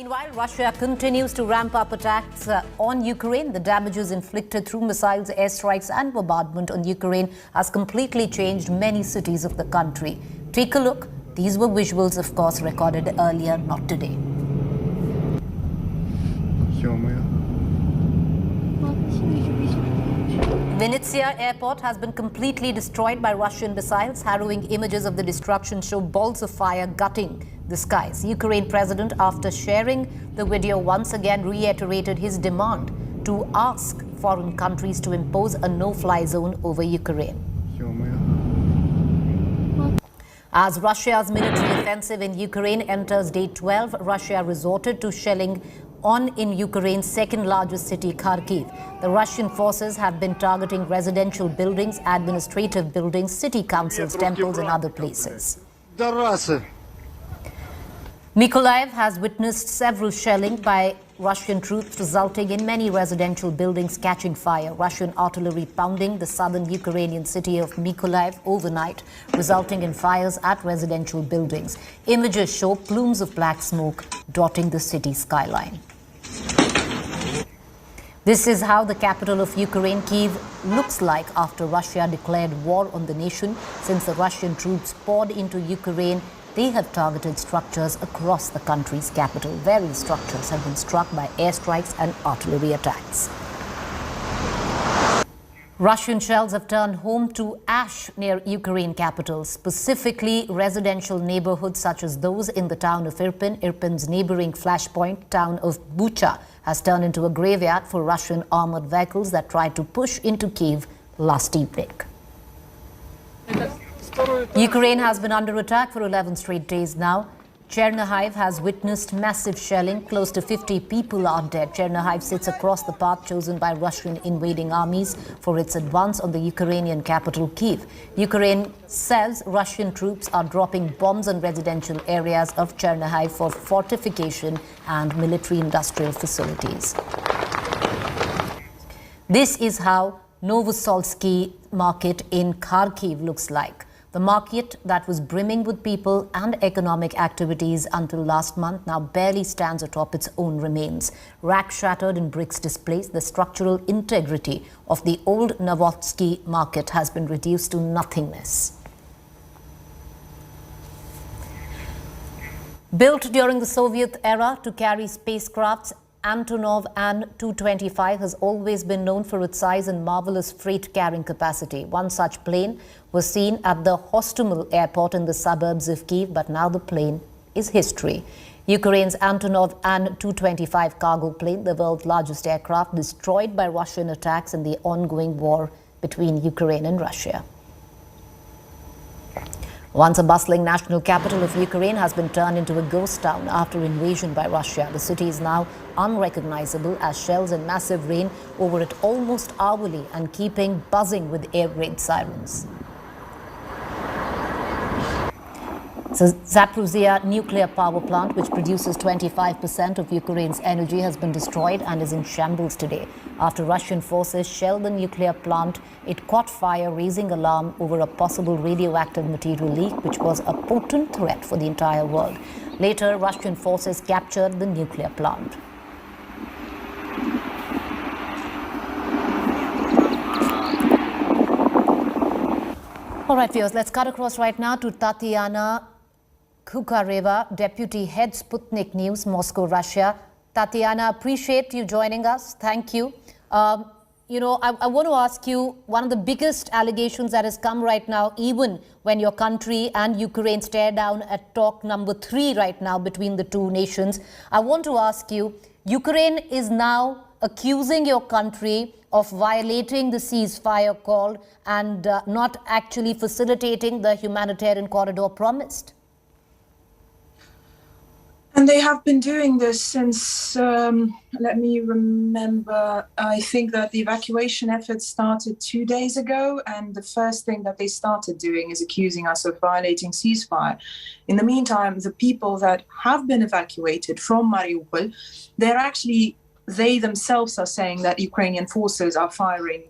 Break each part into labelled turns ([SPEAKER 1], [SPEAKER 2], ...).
[SPEAKER 1] Meanwhile, Russia continues to ramp up attacks on Ukraine. The damages inflicted through missiles, airstrikes and bombardment on Ukraine has completely changed many cities of the country. Take a look. These were visuals, of course, recorded earlier, not today. Vinnytsia airport has been completely destroyed by Russian missiles. Harrowing images of the destruction show balls of fire gutting the skies. Ukraine president, after sharing the video, once again reiterated his demand to ask foreign countries to impose a no-fly zone over Ukraine. As Russia's military offensive in Ukraine enters day 12, Russia resorted to shelling in Ukraine's second largest city, Kharkiv. The Russian forces have been targeting residential buildings, administrative buildings, city councils, temples and other places. Mykolaiv has witnessed several shelling by Russian troops, resulting in many residential buildings catching fire. Russian artillery pounding the southern Ukrainian city of Mykolaiv overnight, resulting in fires at residential buildings. Images show plumes of black smoke dotting the city skyline. This is how the capital of Ukraine, Kyiv, looks like after Russia declared war on the nation. Since the Russian troops poured into Ukraine, they have targeted structures across the country's capital. Various structures have been struck by airstrikes and artillery attacks. Russian shells have turned home to ash near Ukraine capital, specifically residential neighborhoods such as those in the town of Irpin. Irpin's neighboring flashpoint town of Bucha has turned into a graveyard for Russian armored vehicles that tried to push into Kyiv last evening. Ukraine has been under attack for 11 straight days now. Chernihiv has witnessed massive shelling. Close to 50 people are dead. Chernihiv sits across the path chosen by Russian invading armies for its advance on the Ukrainian capital, Kyiv. Ukraine says Russian troops are dropping bombs on residential areas of Chernihiv for fortification and military-industrial facilities. This is how Novosolsky market in Kharkiv looks like. The market that was brimming with people and economic activities until last month now barely stands atop its own remains. Racks shattered and bricks displaced, the structural integrity of the old Novosolsky market has been reduced to nothingness. Built during the Soviet era to carry spacecrafts, Antonov An-225 has always been known for its size and marvelous freight carrying capacity. One such plane was seen at the Hostomel airport in the suburbs of Kyiv, but now the plane is history. Ukraine's Antonov An-225 cargo plane, the world's largest aircraft, destroyed by Russian attacks in the ongoing war between Ukraine and Russia. Once a bustling national capital of Ukraine has been turned into a ghost town after invasion by Russia. The city is now unrecognizable as shells and massive rain over it almost hourly and keeping buzzing with air raid sirens. So Zaporizhzhia nuclear power plant, which produces 25% of Ukraine's energy, has been destroyed and is in shambles today. After Russian forces shelled the nuclear plant, it caught fire, raising alarm over a possible radioactive material leak, which was a potent threat for the entire world. Later, Russian forces captured the nuclear plant. All right, viewers, let's cut across right now to Tatiana Kukhareva, Deputy Head Sputnik News, Moscow, Russia. Tatiana, appreciate you joining us. Thank you. I want to ask you, one of the biggest allegations that has come right now, even when your country and Ukraine stare down at talk number 3 right now between the two nations, I want to ask you, Ukraine is now accusing your country of violating the ceasefire call and not actually facilitating the humanitarian corridor promised.
[SPEAKER 2] And they have been doing this since, let me remember, I think that the evacuation effort started 2 days ago, and the first thing that they started doing is accusing us of violating ceasefire. In the meantime, the people that have been evacuated from Mariupol, they themselves are saying that Ukrainian forces are firing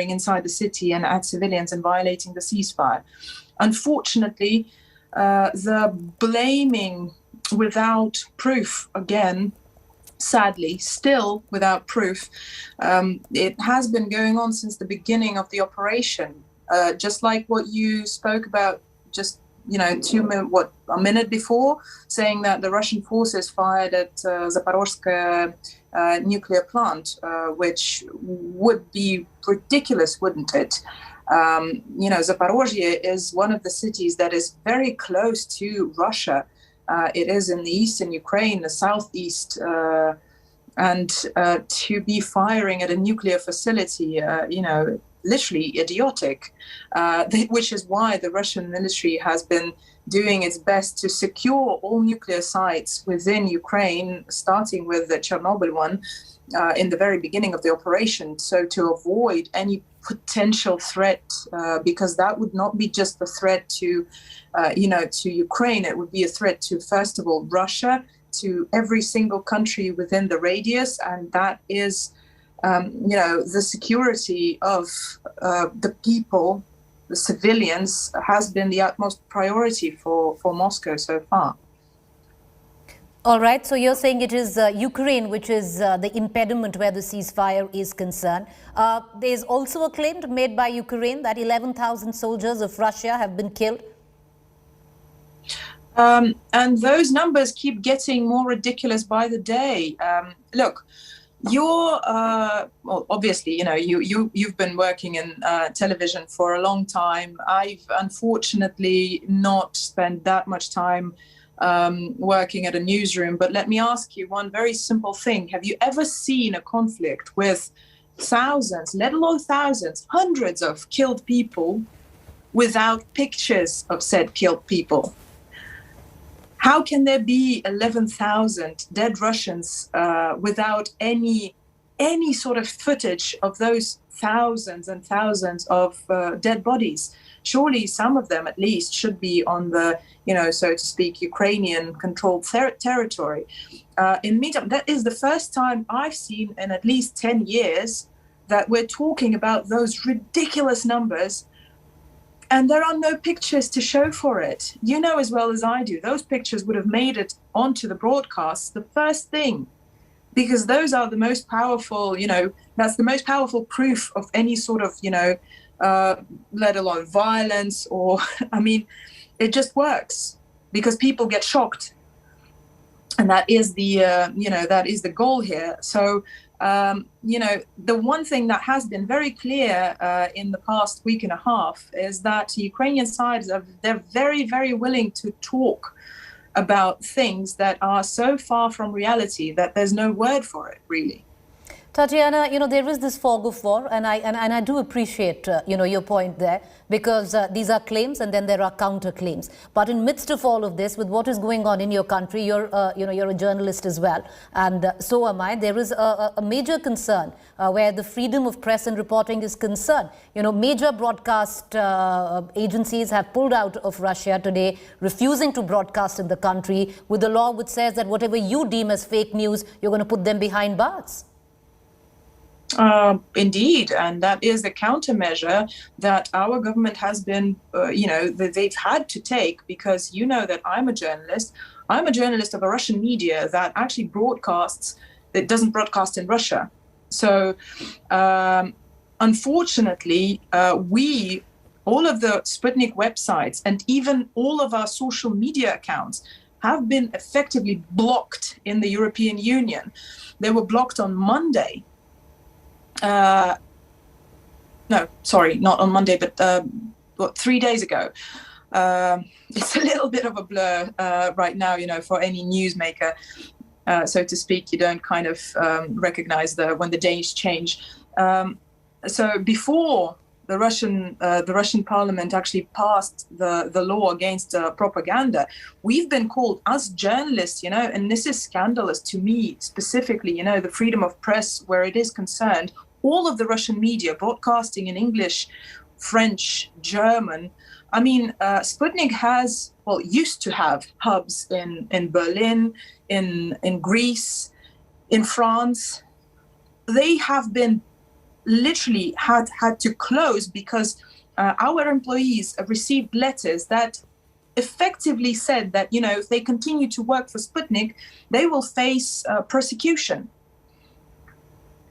[SPEAKER 2] inside the city and at civilians and violating the ceasefire. Unfortunately, the blaming without proof again. Sadly, still without proof. It has been going on since the beginning of the operation, just like what you spoke about just a minute before, saying that the Russian forces fired at Zaporozhye nuclear plant, which would be ridiculous, wouldn't it? Zaporozhye is one of the cities that is very close to Russia. It is in the eastern Ukraine, the southeast, and to be firing at a nuclear facility, literally idiotic, which is why the Russian military has been doing its best to secure all nuclear sites within Ukraine, starting with the Chernobyl one in the very beginning of the operation, so to avoid any potential threat, because that would not be just a threat to Ukraine. It would be a threat to, first of all, Russia, to every single country within the radius, and that is, the security of the people, the civilians, has been the utmost priority for Moscow so far.
[SPEAKER 1] All right, so you're saying it is Ukraine which is the impediment where the ceasefire is concerned. There's also a claim made by Ukraine that 11,000 soldiers of Russia have been killed.
[SPEAKER 2] And those numbers keep getting more ridiculous by the day. Look, you're obviously, you've been working in television for a long time. I've unfortunately not spent that much time working at a newsroom. But let me ask you one very simple thing. Have you ever seen a conflict with thousands, let alone thousands, hundreds of killed people without pictures of said killed people? How can there be 11,000 dead Russians without any sort of footage of those thousands and thousands of dead bodies? Surely some of them at least should be on the, so to speak, Ukrainian-controlled territory. In the meantime, that is the first time I've seen in at least 10 years that we're talking about those ridiculous numbers, and there are no pictures to show for it. You know as well as I do, those pictures would have made it onto the broadcasts the first thing, because those are the most powerful, that's the most powerful proof of any sort of, let alone violence or, it just works because people get shocked. And that is the goal here. So, the one thing that has been very clear in the past week and a half is that the Ukrainian sides they're very, very willing to talk about things that are so far from reality that there's no word for it, really.
[SPEAKER 1] Tatiana, there is this fog of war, and I do appreciate, your point there, because these are claims and then there are counterclaims. But in midst of all of this, with what is going on in your country, you're a journalist as well, and so am I. There is a major concern where the freedom of press and reporting is concerned. Major broadcast agencies have pulled out of Russia today, refusing to broadcast in the country with a law which says that whatever you deem as fake news, you're going to put them behind bars.
[SPEAKER 2] Indeed, and that is the countermeasure that our government has been, that they've had to take, because that I'm a journalist. I'm a journalist of a Russian media that actually that doesn't broadcast in Russia. So, unfortunately, all of the Sputnik websites and even all of our social media accounts have been effectively blocked in the European Union. They were blocked on Monday. No, sorry, not on Monday, but 3 days ago. It's a little bit of a blur right now, for any newsmaker, so to speak. You don't kind of recognize when the days change. So before the Russian parliament actually passed the law against propaganda, we've been called, as journalists, and this is scandalous to me specifically, the freedom of press where it is concerned. All of the Russian media broadcasting in English, French, German. Sputnik used to have hubs in Berlin, in Greece, in France. They have been literally had to close because our employees have received letters that effectively said that, you know, if they continue to work for Sputnik, they will face persecution.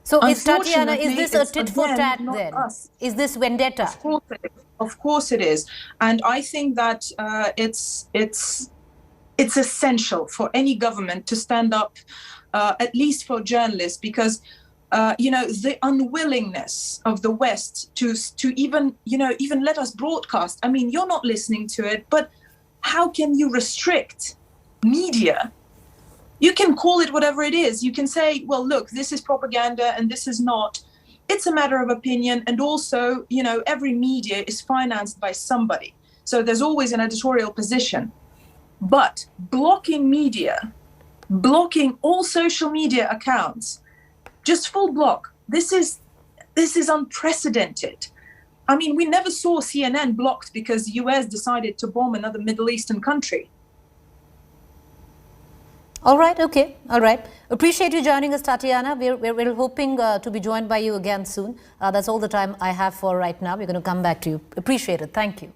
[SPEAKER 1] So is Tatiana, is
[SPEAKER 2] Unfortunately,
[SPEAKER 1] this a
[SPEAKER 2] it's,
[SPEAKER 1] tit for
[SPEAKER 2] again,
[SPEAKER 1] tat
[SPEAKER 2] not
[SPEAKER 1] then?
[SPEAKER 2] us.
[SPEAKER 1] Is this vendetta?
[SPEAKER 2] Of course it is. And I think that it's essential for any government to stand up, at least for journalists, because you know, the unwillingness of the West to even, you know, even let us broadcast. I mean, you're not listening to it, but how can you restrict media? You can call it whatever it is. You can say, well, look, this is propaganda and this is not. It's a matter of opinion. And also, you know, every media is financed by somebody. So there's always an editorial position. But blocking media, blocking all social media accounts, just full block, this is unprecedented. I mean, we never saw CNN blocked because the US decided to bomb another Middle Eastern country.
[SPEAKER 1] All right, okay, all right. Appreciate you joining us, Tatiana. We're hoping to be joined by you again soon. That's all the time I have for right now. We're going to come back to you. Appreciate it. Thank you.